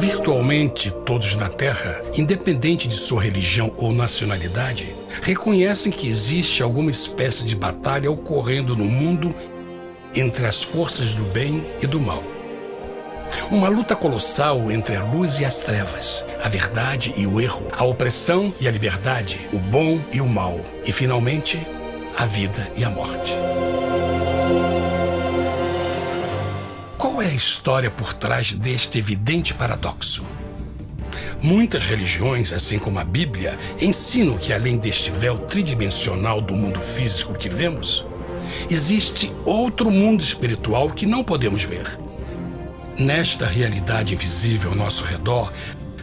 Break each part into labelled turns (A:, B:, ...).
A: Virtualmente todos na Terra, independente de sua religião ou nacionalidade, reconhecem que existe alguma espécie de batalha ocorrendo no mundo entre as forças do bem e do mal. Uma luta colossal entre a luz e as trevas, a verdade e o erro, a opressão e a liberdade, o bom e o mal, e finalmente, a vida e a morte. Qual é a história por trás deste evidente paradoxo? Muitas religiões, assim como a Bíblia, ensinam que além deste véu tridimensional do mundo físico que vemos, existe outro mundo espiritual que não podemos ver. Nesta realidade invisível ao nosso redor,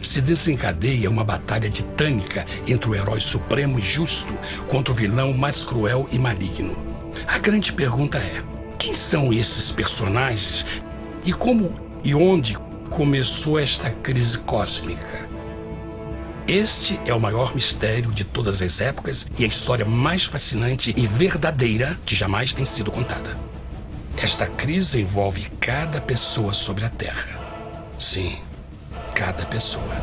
A: se desencadeia uma batalha titânica entre o herói supremo e justo contra o vilão mais cruel e maligno. A grande pergunta é: quem são esses personagens e como e onde começou esta crise cósmica? Este é o maior mistério de todas as épocas e a história mais fascinante e verdadeira que jamais tem sido contada. Esta crise envolve cada pessoa sobre a Terra. Sim, cada pessoa.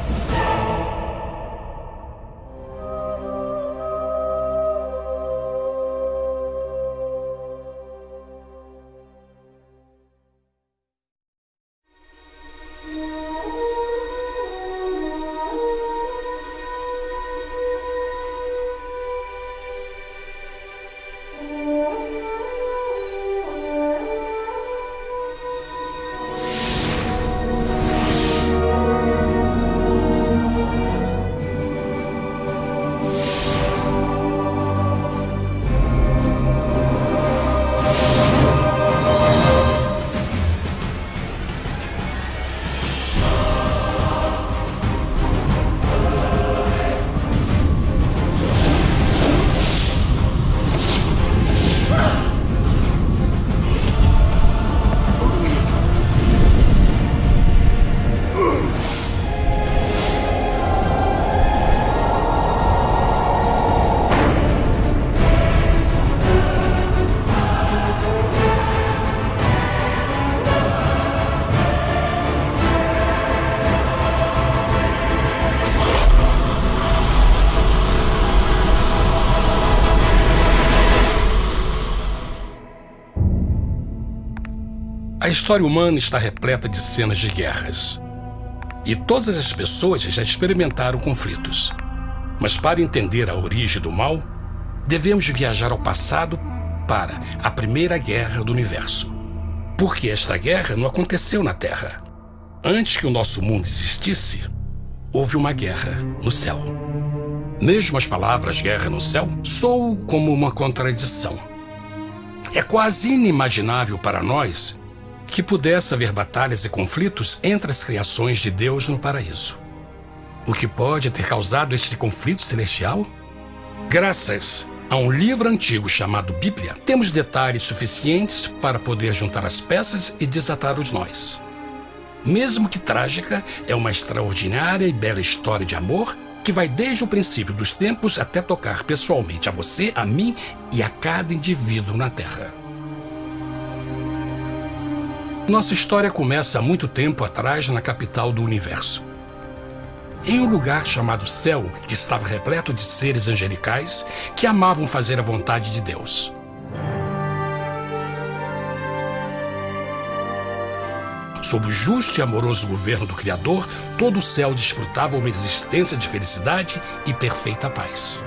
A: A história humana está repleta de cenas de guerras. E todas as pessoas já experimentaram conflitos. Mas para entender a origem do mal, devemos viajar ao passado para a Primeira Guerra do Universo. Porque esta guerra não aconteceu na Terra. Antes que o nosso mundo existisse, houve uma guerra no céu. Mesmo as palavras guerra no céu soam como uma contradição. É quase inimaginável para nós que pudesse haver batalhas e conflitos entre as criações de Deus no paraíso. O que pode ter causado este conflito celestial? Graças a um livro antigo chamado Bíblia, temos detalhes suficientes para poder juntar as peças e desatar os nós. Mesmo que trágica, é uma extraordinária e bela história de amor que vai desde o princípio dos tempos até tocar pessoalmente a você, a mim e a cada indivíduo na Terra. Nossa história começa há muito tempo atrás na capital do universo. Em um lugar chamado Céu, que estava repleto de seres angelicais que amavam fazer a vontade de Deus. Sob o justo e amoroso governo do Criador, todo o céu desfrutava uma existência de felicidade e perfeita paz.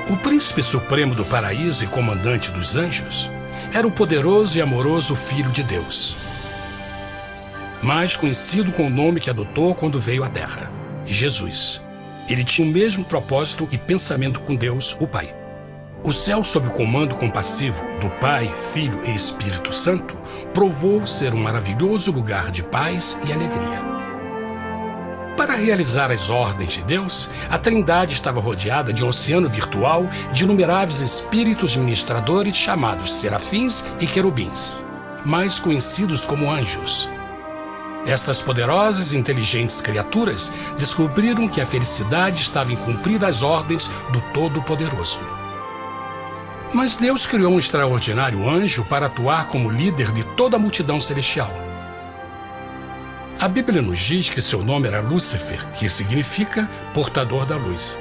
A: O príncipe supremo do paraíso e comandante dos anjos era o poderoso e amoroso Filho de Deus, mais conhecido com o nome que adotou quando veio à Terra, Jesus. Ele tinha o mesmo propósito e pensamento com Deus, o Pai. O céu, sob o comando compassivo do Pai, Filho e Espírito Santo, provou ser um maravilhoso lugar de paz e alegria. Para realizar as ordens de Deus, a Trindade estava rodeada de um oceano virtual de inumeráveis espíritos ministradores chamados serafins e querubins, mais conhecidos como anjos. Essas poderosas e inteligentes criaturas descobriram que a felicidade estava em cumprir as ordens do Todo-Poderoso. Mas Deus criou um extraordinário anjo para atuar como líder de toda a multidão celestial. A Bíblia nos diz que seu nome era Lúcifer, que significa portador da luz.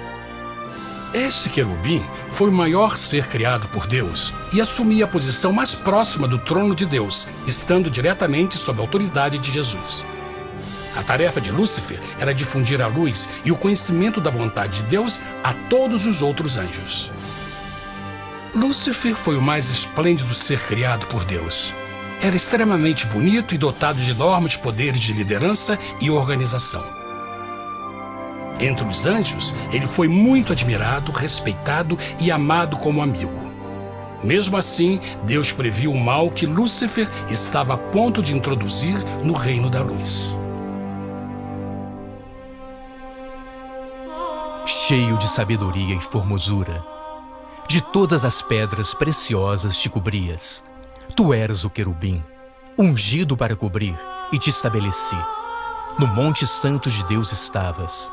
A: Este querubim foi o maior ser criado por Deus e assumia a posição mais próxima do trono de Deus, estando diretamente sob a autoridade de Jesus. A tarefa de Lúcifer era difundir a luz e o conhecimento da vontade de Deus a todos os outros anjos. Lúcifer foi o mais esplêndido ser criado por Deus. Era extremamente bonito e dotado de enormes poderes de liderança e organização. Entre os anjos, ele foi muito admirado, respeitado e amado como amigo. Mesmo assim, Deus previu o mal que Lúcifer estava a ponto de introduzir no reino da luz.
B: Cheio de sabedoria e formosura, de todas as pedras preciosas te cobrias. Tu eras o querubim, ungido para cobrir, e te estabeleci. No monte santo de Deus estavas.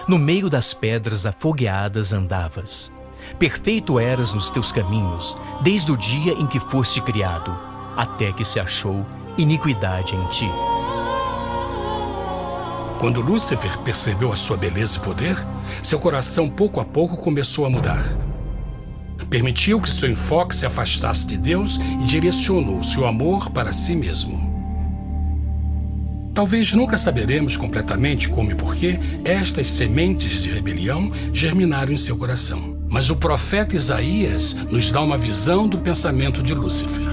B: No meio das pedras afogueadas andavas. Perfeito eras nos teus caminhos, desde o dia em que foste criado, até que se achou iniquidade em ti.
A: Quando Lúcifer percebeu a sua beleza e poder, seu coração pouco a pouco começou a mudar. Permitiu que seu enfoque se afastasse de Deus e direcionou seu amor para si mesmo. Talvez nunca saberemos completamente como e por que estas sementes de rebelião germinaram em seu coração. Mas o profeta Isaías nos dá uma visão do pensamento de Lúcifer.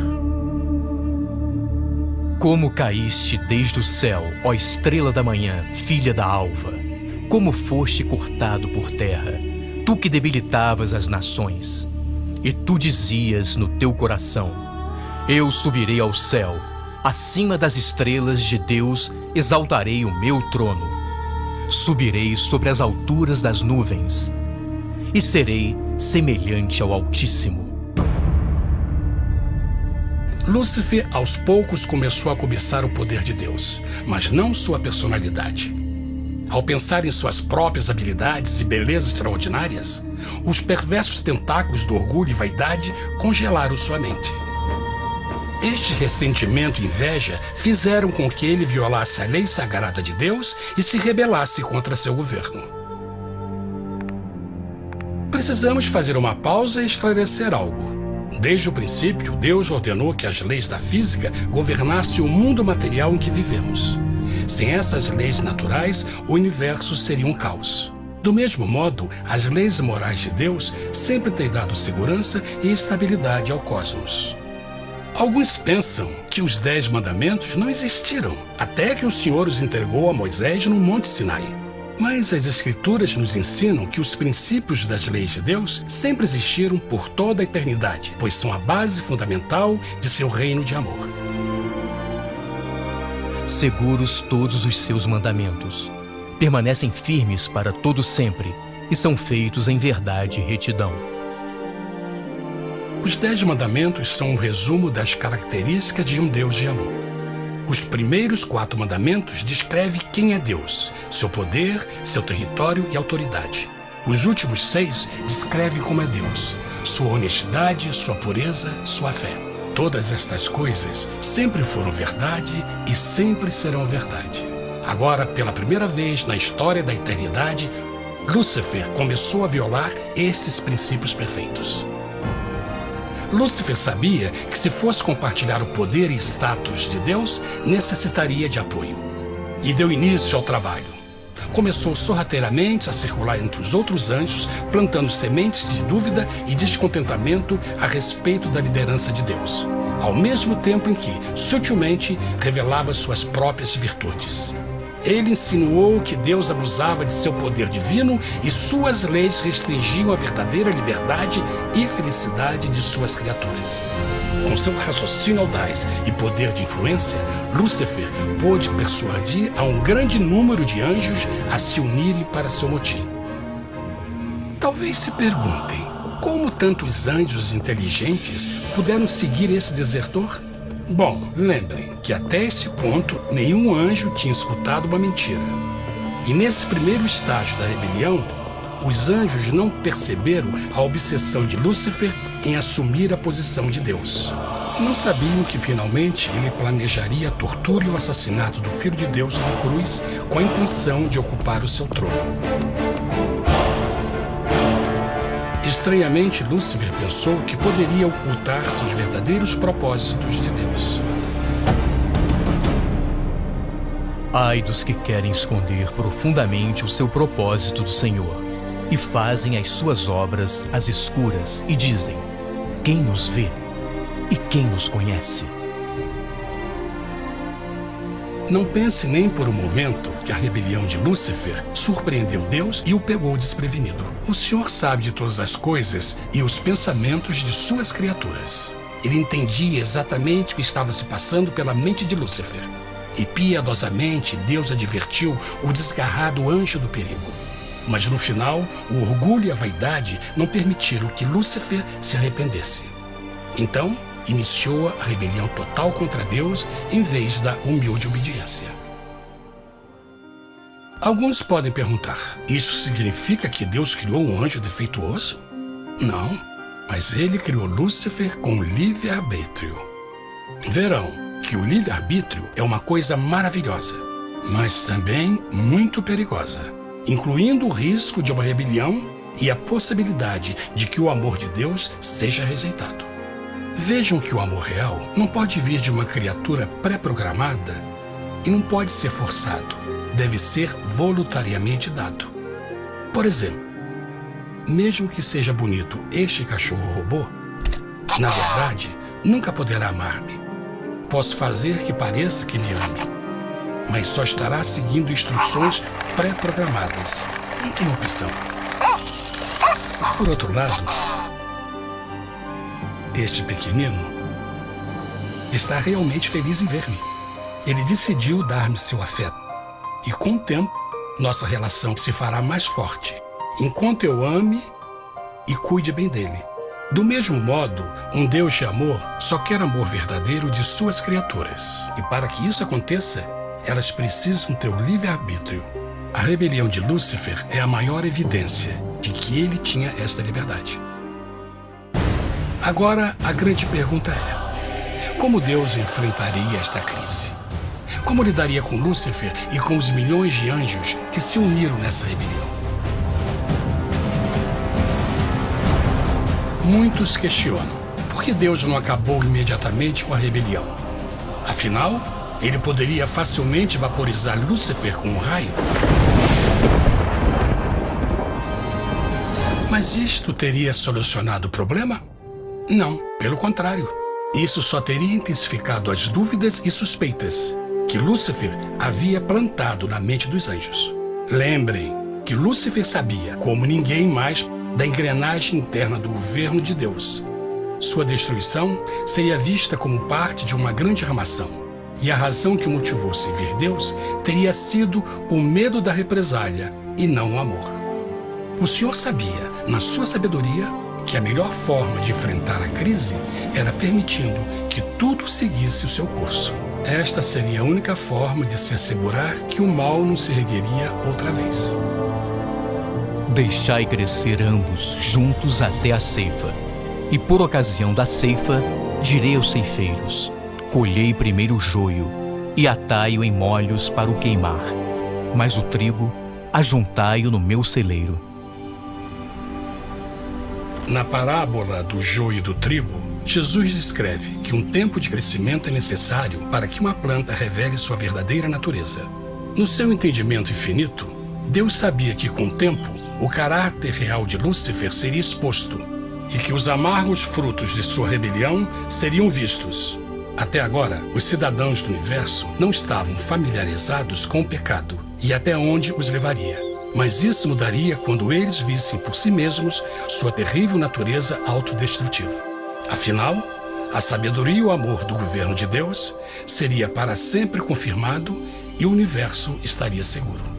B: Como caíste desde o céu, ó estrela da manhã, filha da alva! Como foste cortado por terra, tu que debilitavas as nações! E tu dizias no teu coração: eu subirei ao céu, acima das estrelas de Deus exaltarei o meu trono. Subirei sobre as alturas das nuvens, e serei semelhante ao Altíssimo.
A: Lúcifer, aos poucos, começou a cobiçar o poder de Deus, mas não sua personalidade. Ao pensar em suas próprias habilidades e belezas extraordinárias, os perversos tentáculos do orgulho e vaidade congelaram sua mente. Este ressentimento e inveja fizeram com que ele violasse a lei sagrada de Deus e se rebelasse contra seu governo. Precisamos fazer uma pausa e esclarecer algo. Desde o princípio, Deus ordenou que as leis da física governassem o mundo material em que vivemos. Sem essas leis naturais, o universo seria um caos. Do mesmo modo, as leis morais de Deus sempre têm dado segurança e estabilidade ao cosmos. Alguns pensam que os 10 mandamentos não existiram, até que o Senhor os entregou a Moisés no Monte Sinai. Mas as Escrituras nos ensinam que os princípios das leis de Deus sempre existiram por toda a eternidade, pois são a base fundamental de seu reino de amor.
B: Seguros todos os seus mandamentos, permanecem firmes para todo sempre e são feitos em verdade e retidão.
A: Os 10 mandamentos são um resumo das características de um Deus de amor. Os primeiros 4 mandamentos descrevem quem é Deus, seu poder, seu território e autoridade. Os últimos 6 descrevem como é Deus, sua honestidade, sua pureza, sua fé. Todas estas coisas sempre foram verdade e sempre serão verdade. Agora, pela primeira vez na história da eternidade, Lúcifer começou a violar estes princípios perfeitos. Lúcifer sabia que se fosse compartilhar o poder e status de Deus, necessitaria de apoio. E deu início ao trabalho. Começou sorrateiramente a circular entre os outros anjos, plantando sementes de dúvida e descontentamento a respeito da liderança de Deus, ao mesmo tempo em que, sutilmente, revelava suas próprias virtudes. Ele insinuou que Deus abusava de seu poder divino e suas leis restringiam a verdadeira liberdade e felicidade de suas criaturas. Com seu raciocínio audaz e poder de influência, Lúcifer pôde persuadir a um grande número de anjos a se unirem para seu motim. Talvez se perguntem, como tantos anjos inteligentes puderam seguir esse desertor? Bom, lembrem que até esse ponto nenhum anjo tinha escutado uma mentira. E nesse primeiro estágio da rebelião, os anjos não perceberam a obsessão de Lúcifer em assumir a posição de Deus. Não sabiam que finalmente ele planejaria a tortura e o assassinato do Filho de Deus na cruz com a intenção de ocupar o seu trono. Estranhamente, Lúcifer pensou que poderia ocultar seus verdadeiros propósitos de Deus.
B: Ai dos que querem esconder profundamente o seu propósito do Senhor e fazem as suas obras às escuras e dizem: quem nos vê e quem nos conhece?
A: Não pense nem por um momento que a rebelião de Lúcifer surpreendeu Deus e o pegou desprevenido. O Senhor sabe de todas as coisas e os pensamentos de suas criaturas. Ele entendia exatamente o que estava se passando pela mente de Lúcifer. E piedosamente Deus advertiu o desgarrado anjo do perigo. Mas no final, o orgulho e a vaidade não permitiram que Lúcifer se arrependesse. Então, iniciou a rebelião total contra Deus em vez da humilde obediência. Alguns podem perguntar: isso significa que Deus criou um anjo defeituoso? Não, mas ele criou Lúcifer com livre-arbítrio. Verão que o livre-arbítrio é uma coisa maravilhosa, mas também muito perigosa, incluindo o risco de uma rebelião e a possibilidade de que o amor de Deus seja rejeitado. Vejam que o amor real não pode vir de uma criatura pré-programada e não pode ser forçado, deve ser voluntariamente dado. Por exemplo, mesmo que seja bonito este cachorro robô, na verdade, nunca poderá amar-me. Posso fazer que pareça que me ame, mas só estará seguindo instruções pré-programadas. Não tem opção. Por outro lado, este pequenino está realmente feliz em ver-me. Ele decidiu dar-me seu afeto. E com o tempo, nossa relação se fará mais forte, enquanto eu ame e cuide bem dele. Do mesmo modo, um Deus de amor só quer amor verdadeiro de suas criaturas. E para que isso aconteça, elas precisam ter o livre-arbítrio. A rebelião de Lúcifer é a maior evidência de que ele tinha esta liberdade. Agora, a grande pergunta é: como Deus enfrentaria esta crise? Como lidaria com Lúcifer e com os milhões de anjos que se uniram nessa rebelião? Muitos questionam: por que Deus não acabou imediatamente com a rebelião? Afinal, ele poderia facilmente vaporizar Lúcifer com um raio. Mas isto teria solucionado o problema? Não, pelo contrário. Isso só teria intensificado as dúvidas e suspeitas que Lúcifer havia plantado na mente dos anjos. Lembrem que Lúcifer sabia, como ninguém mais, da engrenagem interna do governo de Deus. Sua destruição seria vista como parte de uma grande armação, e a razão que o motivou a servir Deus teria sido o medo da represália e não o amor. O Senhor sabia, na sua sabedoria, que a melhor forma de enfrentar a crise era permitindo que tudo seguisse o seu curso. Esta seria a única forma de se assegurar que o mal não se ergueria outra vez.
B: Deixai crescer ambos juntos até a ceifa. E por ocasião da ceifa, direi aos ceifeiros: colhei primeiro o joio e atai-o em molhos para o queimar, mas o trigo ajuntai-o no meu celeiro.
A: Na parábola do joio e do trigo, Jesus descreve que um tempo de crescimento é necessário para que uma planta revele sua verdadeira natureza. No seu entendimento infinito, Deus sabia que com o tempo, o caráter real de Lúcifer seria exposto e que os amargos frutos de sua rebelião seriam vistos. Até agora, os cidadãos do universo não estavam familiarizados com o pecado e até onde os levaria. Mas isso mudaria quando eles vissem por si mesmos sua terrível natureza autodestrutiva. Afinal, a sabedoria e o amor do governo de Deus seria para sempre confirmado e o universo estaria seguro.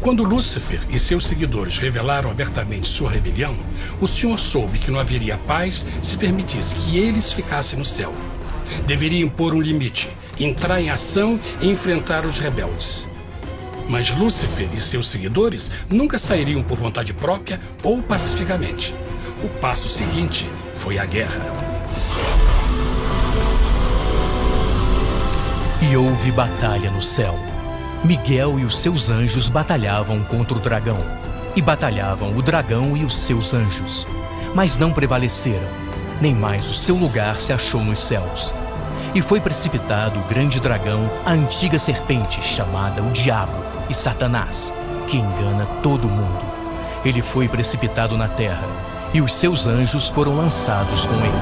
A: Quando Lúcifer e seus seguidores revelaram abertamente sua rebelião, o Senhor soube que não haveria paz se permitisse que eles ficassem no céu. Deveria impor um limite, entrar em ação e enfrentar os rebeldes. Mas Lúcifer e seus seguidores nunca sairiam por vontade própria ou pacificamente. O passo seguinte foi a guerra.
B: E houve batalha no céu. Miguel e os seus anjos batalhavam contra o dragão. E batalhavam o dragão e os seus anjos. Mas não prevaleceram, nem mais o seu lugar se achou nos céus. E foi precipitado o grande dragão, a antiga serpente, chamada o Diabo e Satanás, que engana todo mundo. Ele foi precipitado na terra, e os seus anjos foram lançados com ele.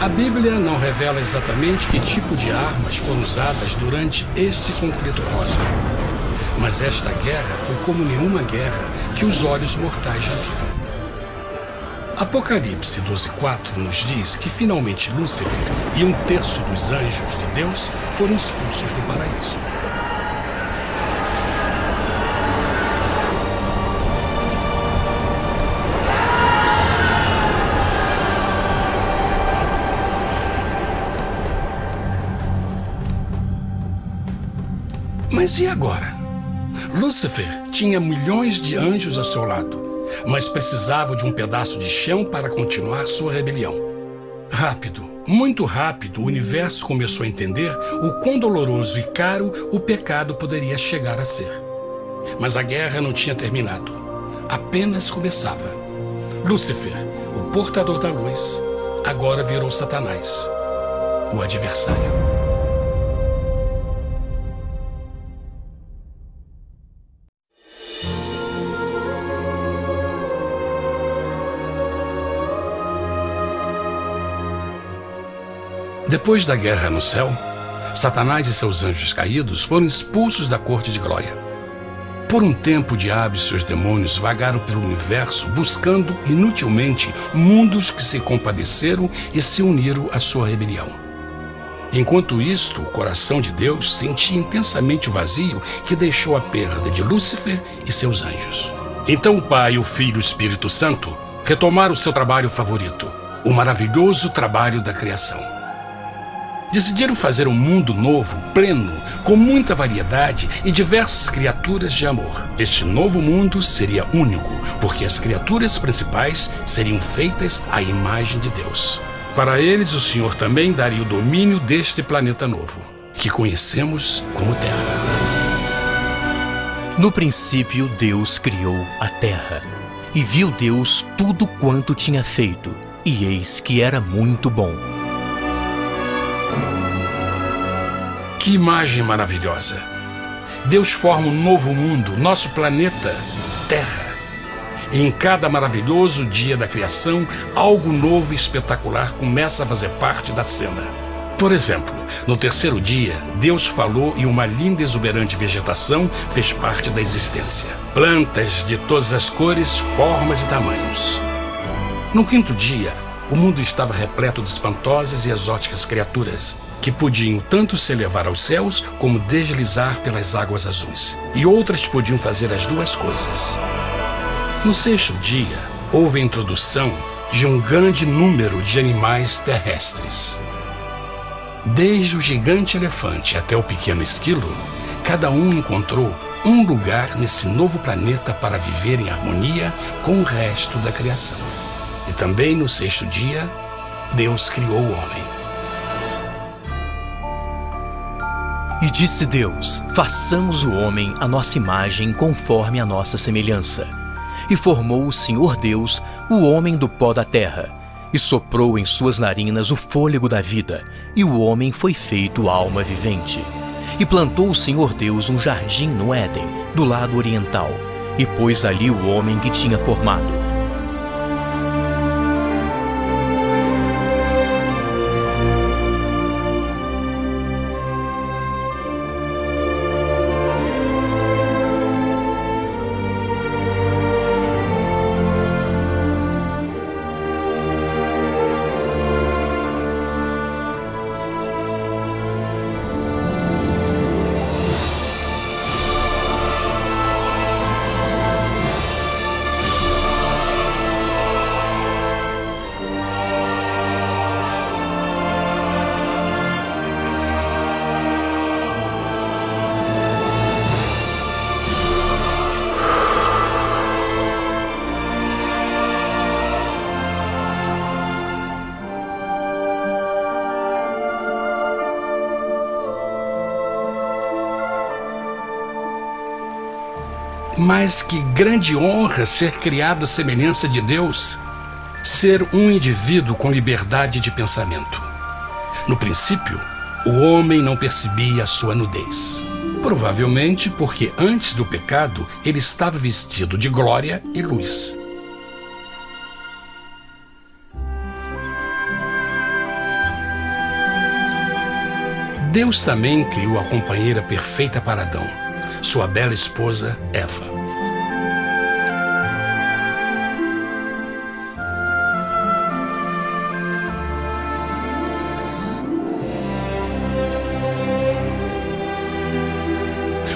A: A Bíblia não revela exatamente que tipo de armas foram usadas durante este conflito cósmico. Mas esta guerra foi como nenhuma guerra que os olhos mortais já viram. Apocalipse 12:4 nos diz que finalmente Lúcifer e 1/3 dos anjos de Deus foram expulsos do paraíso. Mas e agora? Lúcifer tinha milhões de anjos ao seu lado, mas precisava de um pedaço de chão para continuar sua rebelião. Rápido, muito rápido, o universo começou a entender o quão doloroso e caro o pecado poderia chegar a ser. Mas a guerra não tinha terminado, apenas começava. Lúcifer, o portador da luz, agora virou Satanás, o adversário. Depois da guerra no céu, Satanás e seus anjos caídos foram expulsos da corte de glória. Por um tempo, o diabo e seus demônios vagaram pelo universo buscando inutilmente mundos que se compadeceram e se uniram à sua rebelião. Enquanto isto, o coração de Deus sentia intensamente o vazio que deixou a perda de Lúcifer e seus anjos. Então o Pai, o Filho e o Espírito Santo retomaram seu trabalho favorito, o maravilhoso trabalho da criação. Decidiram fazer um mundo novo, pleno, com muita variedade e diversas criaturas de amor. Este novo mundo seria único, porque as criaturas principais seriam feitas à imagem de Deus. Para eles, o Senhor também daria o domínio deste planeta novo, que conhecemos como Terra.
B: No princípio, Deus criou a terra. E viu Deus tudo quanto tinha feito, e eis que era muito bom.
A: Que imagem maravilhosa! Deus forma um novo mundo, nosso planeta, Terra. E em cada maravilhoso dia da criação, algo novo e espetacular começa a fazer parte da cena. Por exemplo, no terceiro dia, Deus falou e uma linda e exuberante vegetação fez parte da existência. Plantas de todas as cores, formas e tamanhos. No quinto dia, o mundo estava repleto de espantosas e exóticas criaturas, que podiam tanto se elevar aos céus como deslizar pelas águas azuis. E outras podiam fazer as duas coisas. No sexto dia, houve a introdução de um grande número de animais terrestres. Desde o gigante elefante até o pequeno esquilo, cada um encontrou um lugar nesse novo planeta para viver em harmonia com o resto da criação. E também no sexto dia, Deus criou o homem.
B: E disse Deus: façamos o homem à nossa imagem, conforme a nossa semelhança. E formou o Senhor Deus o homem do pó da terra, e soprou em suas narinas o fôlego da vida, e o homem foi feito alma vivente. E plantou o Senhor Deus um jardim no Éden, do lado oriental, e pôs ali o homem que tinha formado.
A: Mas que grande honra ser criado à semelhança de Deus, ser um indivíduo com liberdade de pensamento. No princípio, o homem não percebia a sua nudez. Provavelmente porque antes do pecado ele estava vestido de glória e luz. Deus também criou a companheira perfeita para Adão, sua bela esposa Eva.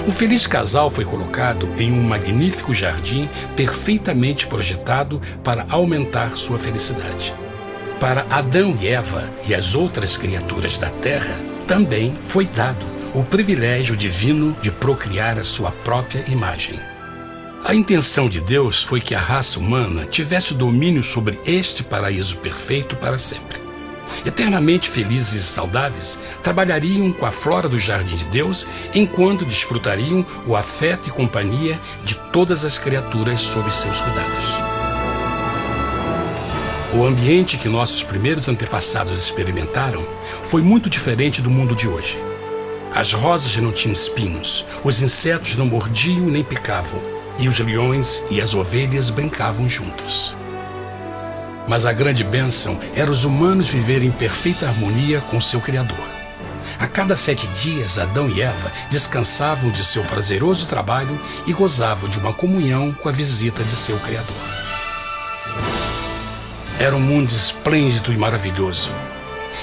A: O feliz casal foi colocado em um magnífico jardim perfeitamente projetado para aumentar sua felicidade. Para Adão e Eva e as outras criaturas da terra, também foi dado o privilégio divino de procriar a sua própria imagem. A intenção de Deus foi que a raça humana tivesse domínio sobre este paraíso perfeito para sempre. Eternamente felizes e saudáveis, trabalhariam com a flora do jardim de Deus enquanto desfrutariam o afeto e companhia de todas as criaturas sob seus cuidados. O ambiente que nossos primeiros antepassados experimentaram foi muito diferente do mundo de hoje. As rosas não tinham espinhos, os insetos não mordiam nem picavam, e os leões e as ovelhas brincavam juntos. Mas a grande bênção era os humanos viverem em perfeita harmonia com seu Criador. A cada 7 dias, Adão e Eva descansavam de seu prazeroso trabalho e gozavam de uma comunhão com a visita de seu Criador. Era um mundo esplêndido e maravilhoso.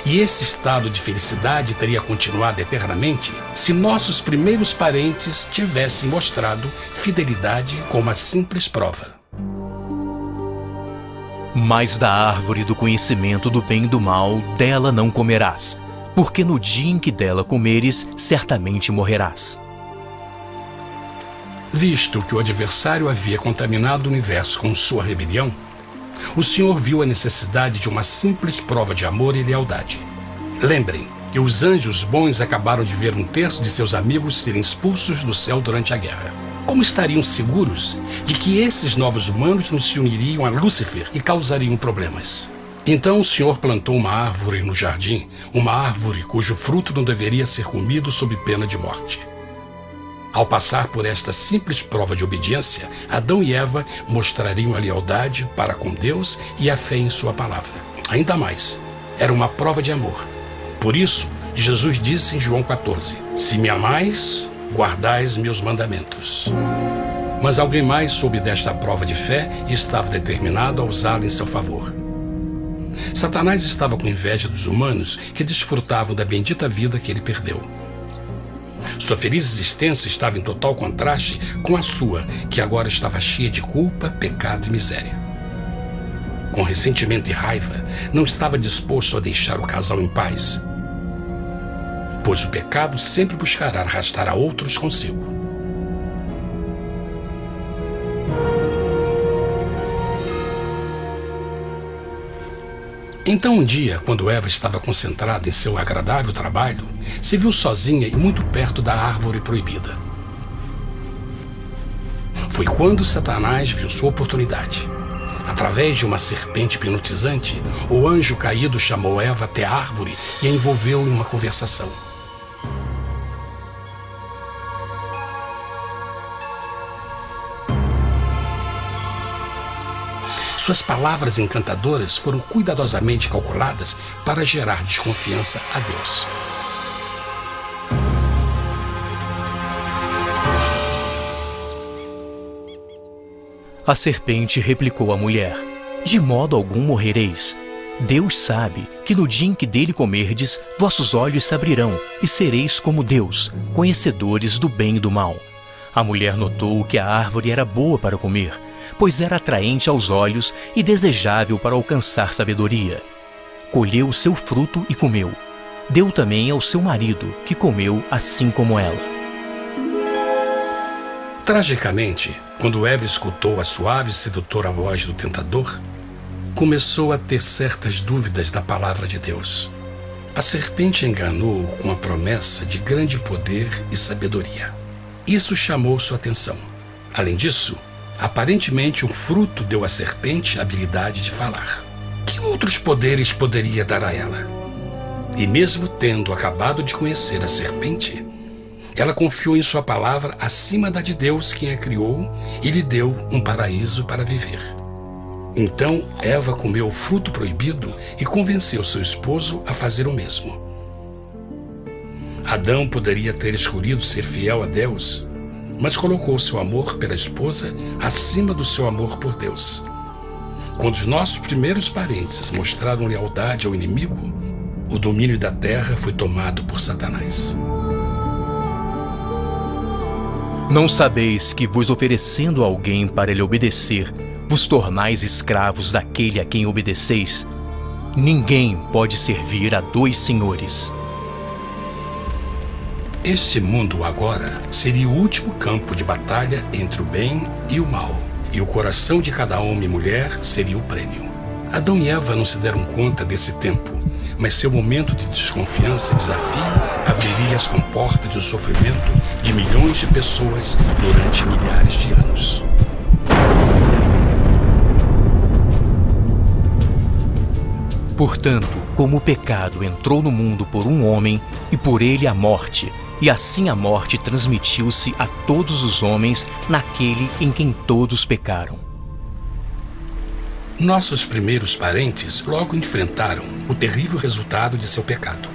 A: E esse estado de felicidade teria continuado eternamente se nossos primeiros parentes tivessem mostrado fidelidade com uma simples prova.
B: Mas da árvore do conhecimento do bem e do mal, dela não comerás, porque no dia em que dela comeres, certamente morrerás.
A: Visto que o adversário havia contaminado o universo com sua rebelião, o Senhor viu a necessidade de uma simples prova de amor e lealdade. Lembrem que os anjos bons acabaram de ver 1/3 de seus amigos serem expulsos do céu durante a guerra. Como estariam seguros de que esses novos humanos não se uniriam a Lúcifer e causariam problemas? Então o Senhor plantou uma árvore no jardim, uma árvore cujo fruto não deveria ser comido sob pena de morte. Ao passar por esta simples prova de obediência, Adão e Eva mostrariam a lealdade para com Deus e a fé em sua palavra. Ainda mais, era uma prova de amor. Por isso, Jesus disse em João 14, se me amais, guardais meus mandamentos. Mas alguém mais soube desta prova de fé e estava determinado a usá-la em seu favor. Satanás estava com inveja dos humanos que desfrutavam da bendita vida que ele perdeu. Sua feliz existência estava em total contraste com a sua, que agora estava cheia de culpa, pecado e miséria. Com ressentimento e raiva, não estava disposto a deixar o casal em paz, pois o pecado sempre buscará arrastar a outros consigo. Então um dia, quando Eva estava concentrada em seu agradável trabalho, se viu sozinha e muito perto da árvore proibida. Foi quando Satanás viu sua oportunidade. Através de uma serpente hipnotizante, o anjo caído chamou Eva até a árvore e a envolveu em uma conversação. Suas palavras encantadoras foram cuidadosamente calculadas para gerar desconfiança a Deus.
B: A serpente replicou à mulher, de modo algum morrereis. Deus sabe que no dia em que dele comerdes, vossos olhos se abrirão e sereis como Deus, conhecedores do bem e do mal. A mulher notou que a árvore era boa para comer, pois era atraente aos olhos e desejável para alcançar sabedoria. Colheu o seu fruto e comeu. Deu também ao seu marido, que comeu assim como ela.
A: Tragicamente, quando Eva escutou a suave e sedutora voz do tentador, começou a ter certas dúvidas da palavra de Deus. A serpente enganou-o com a promessa de grande poder e sabedoria. Isso chamou sua atenção. Além disso, aparentemente um fruto deu à serpente a habilidade de falar. Que outros poderes poderia dar a ela? E mesmo tendo acabado de conhecer a serpente, ela confiou em sua palavra acima da de Deus, quem a criou, e lhe deu um paraíso para viver. Então Eva comeu o fruto proibido e convenceu seu esposo a fazer o mesmo. Adão poderia ter escolhido ser fiel a Deus, mas colocou seu amor pela esposa acima do seu amor por Deus. Quando os nossos primeiros parentes mostraram lealdade ao inimigo, o domínio da terra foi tomado por Satanás.
B: Não sabeis que, vos oferecendo a alguém para lhe obedecer, vos tornais escravos daquele a quem obedeceis? Ninguém pode servir a dois senhores.
A: Este mundo agora seria o último campo de batalha entre o bem e o mal, e o coração de cada homem e mulher seria o prêmio. Adão e Eva não se deram conta desse tempo, mas seu momento de desconfiança e desafio abriria as comportas do sofrimento de milhões de pessoas durante milhares de anos.
B: Portanto, como o pecado entrou no mundo por um homem, e por ele a morte, e assim a morte transmitiu-se a todos os homens naquele em quem todos pecaram.
A: Nossos primeiros parentes logo enfrentaram o terrível resultado de seu pecado.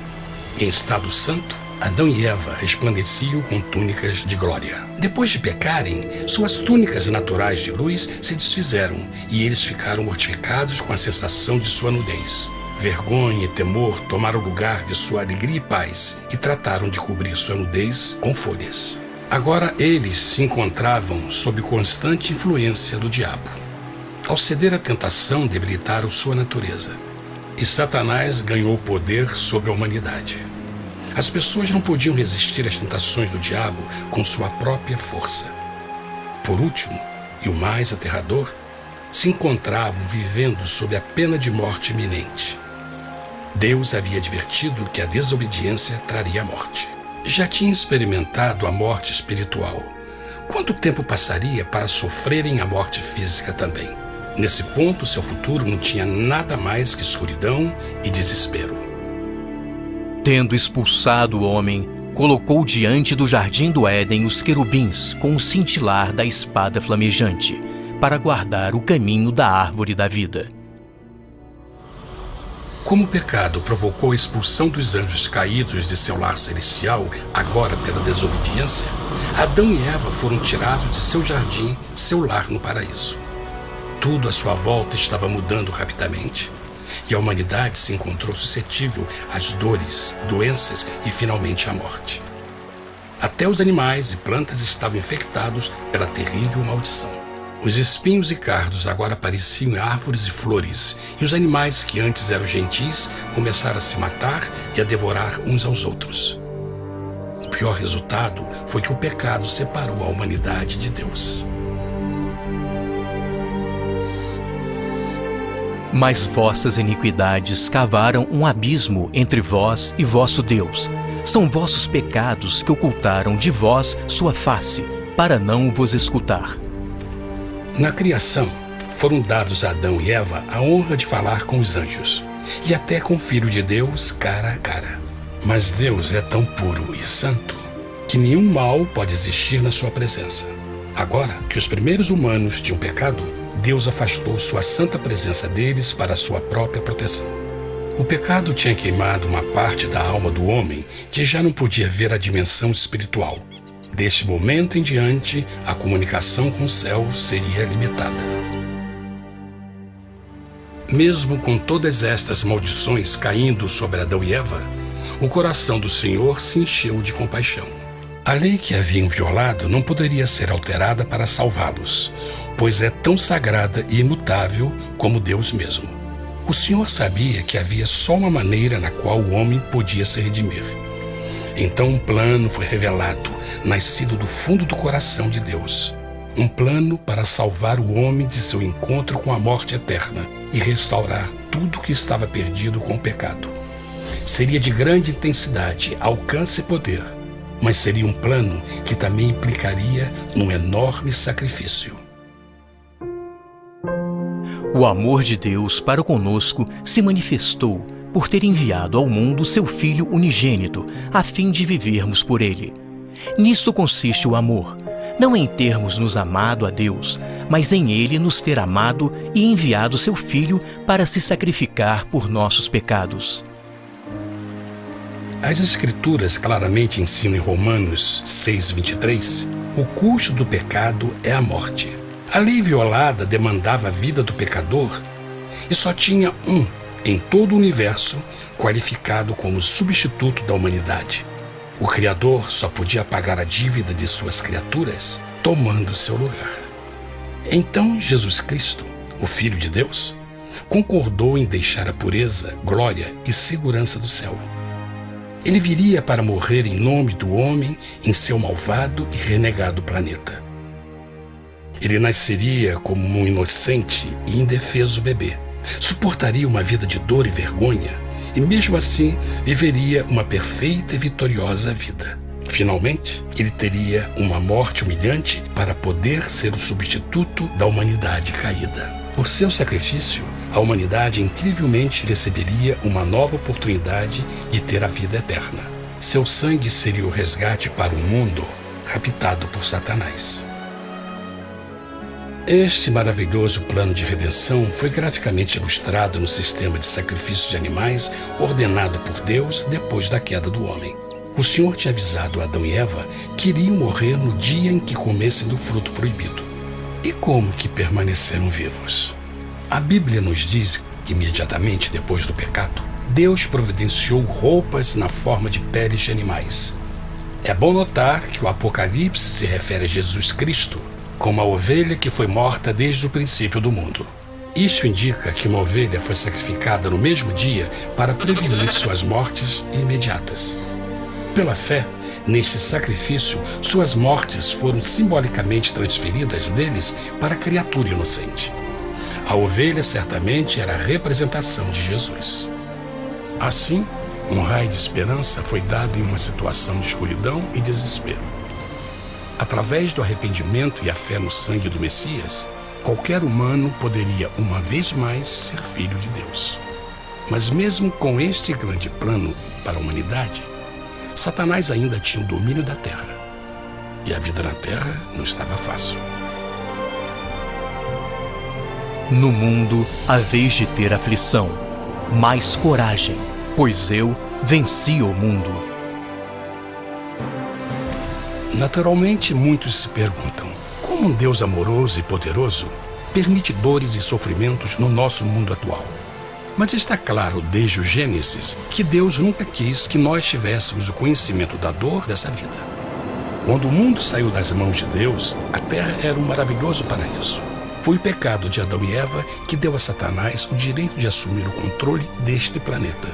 A: Em estado santo, Adão e Eva resplandeciam com túnicas de glória. Depois de pecarem, suas túnicas naturais de luz se desfizeram e eles ficaram mortificados com a sensação de sua nudez. Vergonha e temor tomaram lugar de sua alegria e paz e trataram de cobrir sua nudez com folhas. Agora eles se encontravam sob constante influência do diabo. Ao ceder à tentação, debilitaram sua natureza, e Satanás ganhou poder sobre a humanidade. As pessoas não podiam resistir às tentações do diabo com sua própria força. Por último, e o mais aterrador, se encontravam vivendo sob a pena de morte iminente. Deus havia advertido que a desobediência traria a morte. Já tinha experimentado a morte espiritual. Quanto tempo passaria para sofrerem a morte física também? Nesse ponto, seu futuro não tinha nada mais que escuridão e desespero.
B: Tendo expulsado o homem, colocou diante do jardim do Éden os querubins com o cintilar da espada flamejante, para guardar o caminho da árvore da vida.
A: Como o pecado provocou a expulsão dos anjos caídos de seu lar celestial, agora pela desobediência, Adão e Eva foram tirados de seu jardim, seu lar no paraíso. Tudo à sua volta estava mudando rapidamente, e a humanidade se encontrou suscetível às dores, doenças e finalmente à morte. Até os animais e plantas estavam infectados pela terrível maldição. Os espinhos e cardos agora pareciam árvores e flores, e os animais que antes eram gentis começaram a se matar e a devorar uns aos outros. O pior resultado foi que o pecado separou a humanidade de Deus.
B: Mas vossas iniquidades cavaram um abismo entre vós e vosso Deus. São vossos pecados que ocultaram de vós sua face, para não vos escutar.
A: Na criação, foram dados a Adão e Eva a honra de falar com os anjos, e até com o Filho de Deus cara a cara. Mas Deus é tão puro e santo que nenhum mal pode existir na sua presença. Agora que os primeiros humanos tinham pecado, Deus afastou sua santa presença deles para sua própria proteção. O pecado tinha queimado uma parte da alma do homem que já não podia ver a dimensão espiritual. Deste momento em diante, a comunicação com o céu seria limitada. Mesmo com todas estas maldições caindo sobre Adão e Eva, o coração do Senhor se encheu de compaixão. A lei que haviam violado não poderia ser alterada para salvá-los, pois é tão sagrada e imutável como Deus mesmo. O Senhor sabia que havia só uma maneira na qual o homem podia se redimir. Então um plano foi revelado, nascido do fundo do coração de Deus. Um plano para salvar o homem de seu encontro com a morte eterna e restaurar tudo que estava perdido com o pecado. Seria de grande intensidade, alcance e poder. mas seria um plano que também implicaria num enorme sacrifício.
B: O amor de Deus para conosco se manifestou por ter enviado ao mundo seu Filho unigênito, a fim de vivermos por ele. Nisto consiste o amor, não em termos nos amado a Deus, mas em ele nos ter amado e enviado seu Filho para se sacrificar por nossos pecados.
A: As Escrituras claramente ensinam em Romanos 6:23, o custo do pecado é a morte. A lei violada demandava a vida do pecador e só tinha um em todo o universo qualificado como substituto da humanidade. O Criador só podia pagar a dívida de suas criaturas tomando seu lugar. Então Jesus Cristo, o Filho de Deus, concordou em deixar a pureza, glória e segurança do céu. Ele viria para morrer em nome do homem em seu malvado e renegado planeta. Ele nasceria como um inocente e indefeso bebê, suportaria uma vida de dor e vergonha e mesmo assim viveria uma perfeita e vitoriosa vida. Finalmente, ele teria uma morte humilhante para poder ser o substituto da humanidade caída. Por seu sacrifício, a humanidade incrivelmente receberia uma nova oportunidade de ter a vida eterna. Seu sangue seria o resgate para um mundo raptado por Satanás. Este maravilhoso plano de redenção foi graficamente ilustrado no sistema de sacrifício de animais ordenado por Deus depois da queda do homem. O Senhor tinha avisado Adão e Eva que iriam morrer no dia em que comessem do fruto proibido. E como que permaneceram vivos? A Bíblia nos diz que imediatamente depois do pecado, Deus providenciou roupas na forma de peles de animais. É bom notar que o Apocalipse se refere a Jesus Cristo como a ovelha que foi morta desde o princípio do mundo. Isto indica que uma ovelha foi sacrificada no mesmo dia para prevenir suas mortes imediatas. Pela fé, neste sacrifício, suas mortes foram simbolicamente transferidas deles para a criatura inocente. A ovelha certamente era a representação de Jesus. Assim, um raio de esperança foi dado em uma situação de escuridão e desespero. Através do arrependimento e a fé no sangue do Messias, qualquer humano poderia uma vez mais ser filho de Deus. Mas mesmo com este grande plano para a humanidade, Satanás ainda tinha o domínio da terra. E a vida na terra não estava fácil.
B: No mundo haveis de ter aflição, mas coragem, pois eu venci o mundo.
A: Naturalmente, muitos se perguntam, como um Deus amoroso e poderoso permite dores e sofrimentos no nosso mundo atual? Mas está claro desde o Gênesis que Deus nunca quis que nós tivéssemos o conhecimento da dor dessa vida. Quando o mundo saiu das mãos de Deus, a terra era um maravilhoso paraíso. Foi o pecado de Adão e Eva que deu a Satanás o direito de assumir o controle deste planeta.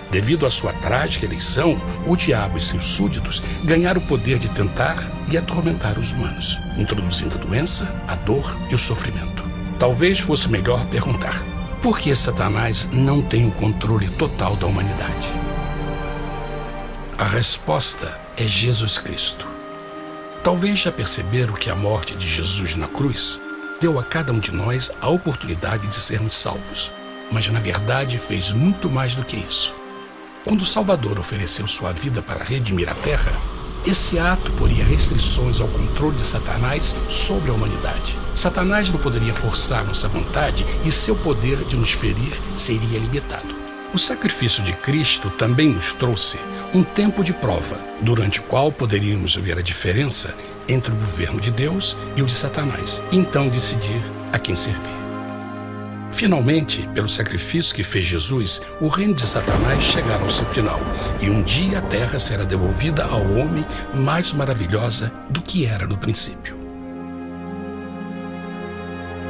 A: Devido à sua trágica eleição, o diabo e seus súditos ganharam o poder de tentar e atormentar os humanos, introduzindo a doença, a dor e o sofrimento. Talvez fosse melhor perguntar: por que Satanás não tem o controle total da humanidade? A resposta é Jesus Cristo. Talvez já perceberam que a morte de Jesus na cruz deu a cada um de nós a oportunidade de sermos salvos, mas na verdade fez muito mais do que isso. Quando o Salvador ofereceu sua vida para redimir a terra, esse ato poria restrições ao controle de Satanás sobre a humanidade. Satanás não poderia forçar nossa vontade e seu poder de nos ferir seria limitado. O sacrifício de Cristo também nos trouxe um tempo de prova, durante o qual poderíamos ver a diferença entre o governo de Deus e o de Satanás, e então decidir a quem servir. Finalmente, pelo sacrifício que fez Jesus, o reino de Satanás chegará ao seu final, e um dia a terra será devolvida ao homem mais maravilhosa do que era no princípio.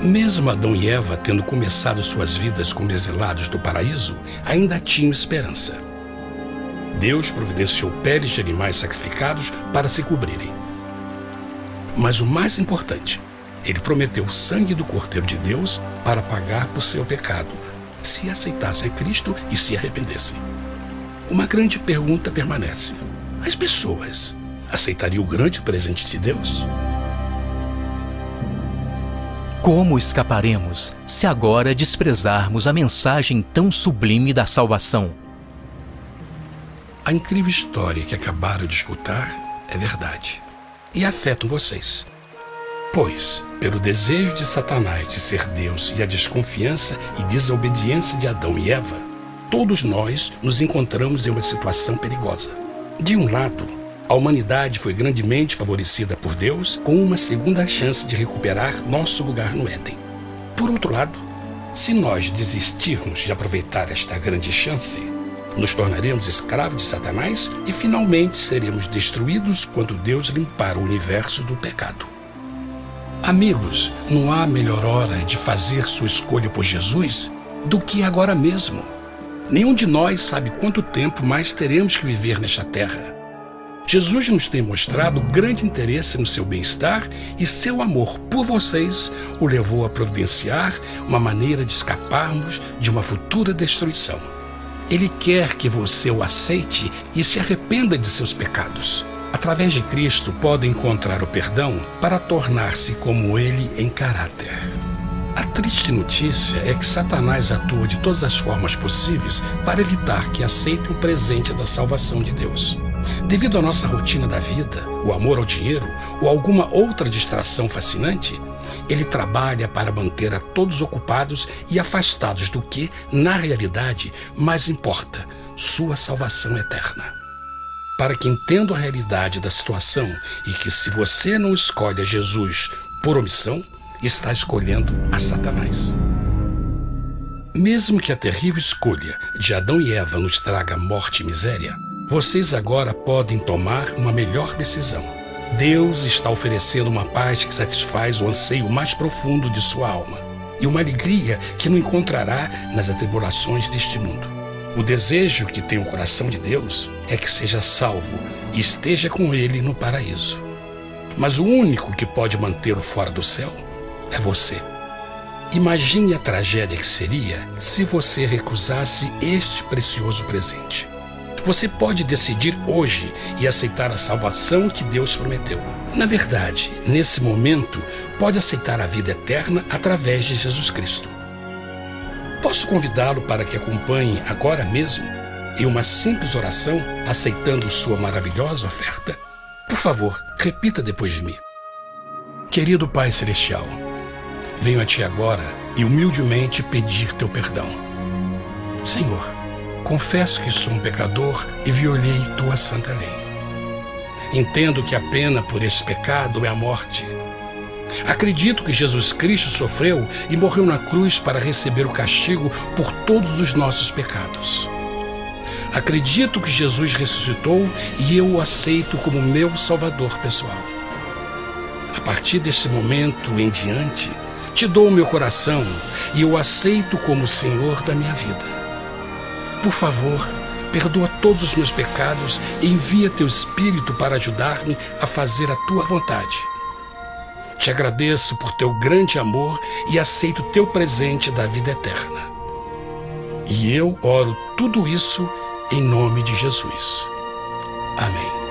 A: Mesmo Adão e Eva tendo começado suas vidas como exilados do paraíso, ainda tinham esperança. Deus providenciou peles de animais sacrificados para se cobrirem. Mas o mais importante, Ele prometeu o sangue do Cordeiro de Deus para pagar por seu pecado, se aceitassem Cristo e se arrependessem. Uma grande pergunta permanece: as pessoas aceitaria o grande presente de Deus?
B: Como escaparemos se agora desprezarmos a mensagem tão sublime da salvação?
A: A incrível história que acabaram de escutar é verdade e afeta vocês. Pois, pelo desejo de Satanás de ser Deus e a desconfiança e desobediência de Adão e Eva, todos nós nos encontramos em uma situação perigosa. De um lado, a humanidade foi grandemente favorecida por Deus com uma segunda chance de recuperar nosso lugar no Éden. Por outro lado, se nós desistirmos de aproveitar esta grande chance, nos tornaremos escravos de Satanás e finalmente seremos destruídos quando Deus limpar o universo do pecado. Amigos, não há melhor hora de fazer sua escolha por Jesus do que agora mesmo. Nenhum de nós sabe quanto tempo mais teremos que viver nesta terra. Jesus nos tem mostrado grande interesse no seu bem-estar e seu amor por vocês o levou a providenciar uma maneira de escaparmos de uma futura destruição. Ele quer que você o aceite e se arrependa de seus pecados. Através de Cristo, pode encontrar o perdão para tornar-se como Ele em caráter. A triste notícia é que Satanás atua de todas as formas possíveis para evitar que aceite o presente da salvação de Deus. Devido à nossa rotina da vida, o amor ao dinheiro ou alguma outra distração fascinante, ele trabalha para manter a todos ocupados e afastados do que, na realidade, mais importa, sua salvação eterna. Para que entendam a realidade da situação e que se você não escolhe a Jesus por omissão, está escolhendo a Satanás. Mesmo que a terrível escolha de Adão e Eva nos traga morte e miséria, vocês agora podem tomar uma melhor decisão. Deus está oferecendo uma paz que satisfaz o anseio mais profundo de sua alma e uma alegria que não encontrará nas atribulações deste mundo. O desejo que tem o coração de Deus é que seja salvo e esteja com Ele no paraíso. Mas o único que pode mantê-lo fora do céu é você. Imagine a tragédia que seria se você recusasse este precioso presente. Você pode decidir hoje e aceitar a salvação que Deus prometeu. Na verdade, nesse momento, pode aceitar a vida eterna através de Jesus Cristo. Posso convidá-lo para que acompanhe agora mesmo em uma simples oração, aceitando sua maravilhosa oferta? Por favor, repita depois de mim. Querido Pai Celestial, venho a Ti agora e humildemente pedir Teu perdão. Senhor, confesso que sou um pecador e violei Tua santa lei. Entendo que a pena por esse pecado é a morte. Acredito que Jesus Cristo sofreu e morreu na cruz para receber o castigo por todos os nossos pecados. Acredito que Jesus ressuscitou e eu o aceito como meu Salvador pessoal. A partir deste momento em diante, Te dou o meu coração e eu o aceito como o Senhor da minha vida. Por favor, perdoa todos os meus pecados e envia Teu Espírito para ajudar-me a fazer a Tua vontade. Te agradeço por Teu grande amor e aceito Teu presente da vida eterna. E eu oro tudo isso em nome de Jesus. Amém.